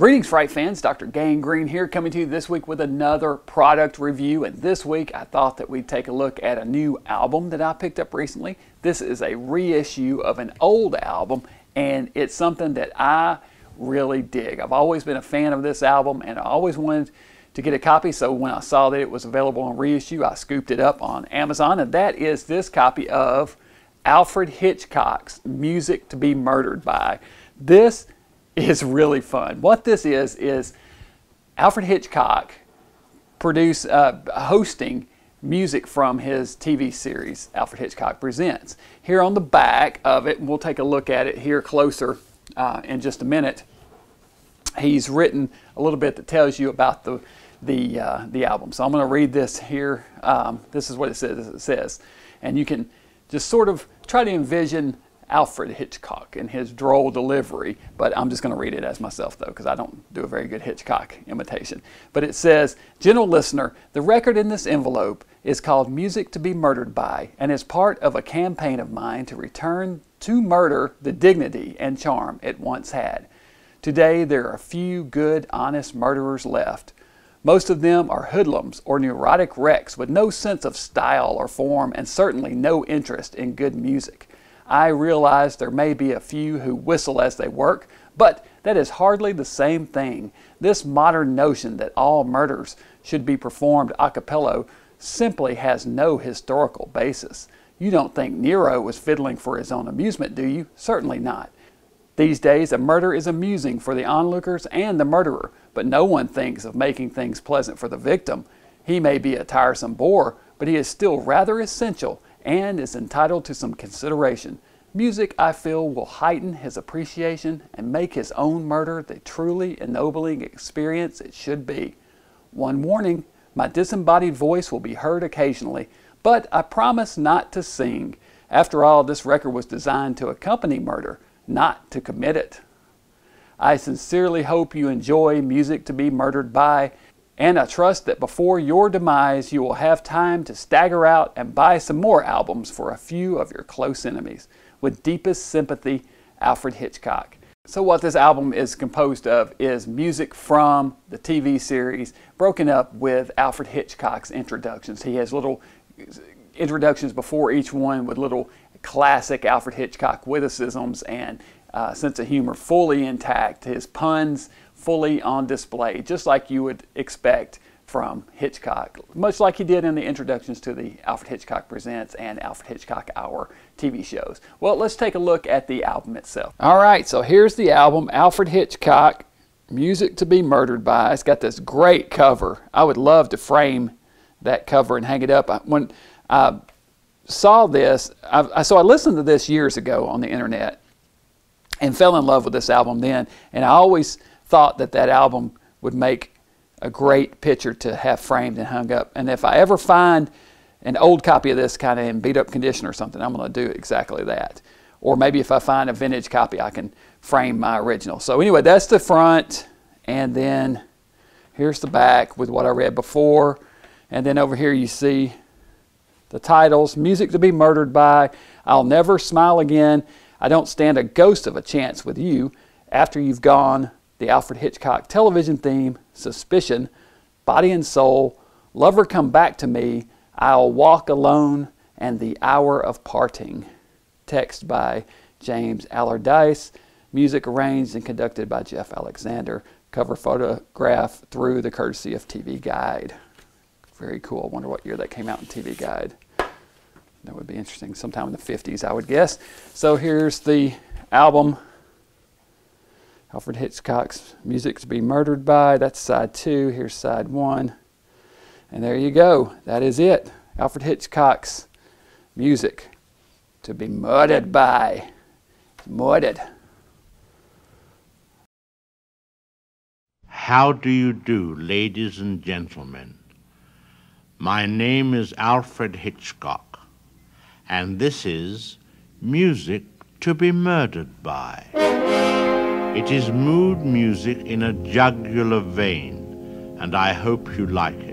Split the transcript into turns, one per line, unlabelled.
Greetings, Fright fans. Dr. Gangrene here, coming to you this week with another product review. And this week I thought that we'd take a look at a new album that I picked up recently. This is a reissue of an old album, and it's something that I really dig. I've always been a fan of this album, and I always wanted to get a copy. So when I saw that it was available on reissue, I scooped it up on Amazon, and that is this copy of Alfred Hitchcock's Music to be Murdered By. This is really fun. What this is Alfred Hitchcock hosting music from his TV series, Alfred Hitchcock Presents. Here on the back of it, and we'll take a look at it here closer in just a minute, he's written a little bit that tells you about the album. So I'm going to read this here. This is what it says. And you can just sort of try to envision Alfred Hitchcock and his droll delivery, but I'm just going to read it as myself though, because I don't do a very good Hitchcock imitation. But it says, "Gentle listener, the record in this envelope is called Music to be Murdered By, and is part of a campaign of mine to return to murder the dignity and charm it once had. Today there are few good, honest murderers left. Most of them are hoodlums or neurotic wrecks with no sense of style or form, and certainly no interest in good music. I realize there may be a few who whistle as they work, but that is hardly the same thing. This modern notion that all murders should be performed a cappella simply has no historical basis. You don't think Nero was fiddling for his own amusement, do you? Certainly not. These days, a murder is amusing for the onlookers and the murderer, but no one thinks of making things pleasant for the victim. He may be a tiresome bore, but he is still rather essential and is entitled to some consideration. Music, I feel, will heighten his appreciation and make his own murder the truly ennobling experience it should be. One warning, my disembodied voice will be heard occasionally, but I promise not to sing. After all, this record was designed to accompany murder, not to commit it. I sincerely hope you enjoy Music to be Murdered By, and I trust that before your demise you will have time to stagger out and buy some more albums for a few of your close enemies. With deepest sympathy, Alfred Hitchcock." So what this album is composed of is music from the TV series broken up with Alfred Hitchcock's introductions. He has little introductions before each one with little classic Alfred Hitchcock witticisms and sense of humor fully intact, his puns fully on display, just like you would expect from Hitchcock, much like he did in the introductions to the Alfred Hitchcock Presents and Alfred Hitchcock Hour TV shows. Well, let's take a look at the album itself. All right, so here's the album, Alfred Hitchcock, Music to be Murdered By. It's got this great cover. I would love to frame that cover and hang it up. When I saw this, so I listened to this years ago on the internet and fell in love with this album then, and I always thought that that album would make a great picture to have framed and hung up. And if I ever find an old copy of this kind of in beat up condition or something, I'm going to do exactly that. Or maybe if I find a vintage copy, I can frame my original. So anyway, that's the front, and then here's the back with what I read before. And then over here you see the titles, Music to be Murdered By, I'll Never Smile Again, I Don't Stand a Ghost of a Chance with You, After You've Gone, the Alfred Hitchcock television theme, Suspicion, Body and Soul, Lover Come Back to Me, I'll Walk Alone, and The Hour of Parting. Text by James Allardyce, music arranged and conducted by Jeff Alexander, cover photograph through the courtesy of TV Guide. Very cool. I wonder what year that came out in TV Guide. That would be interesting. Sometime in the 50s, I would guess. So here's the album, Alfred Hitchcock's Music to be Murdered By. That's side 2. Here's side 1. And there you go. That is it. Alfred Hitchcock's Music to be Murdered By. Murdered.
How do you do, ladies and gentlemen? My name is Alfred Hitchcock, and this is Music to be Murdered By. It is mood music in a jugular vein, and I hope you like it.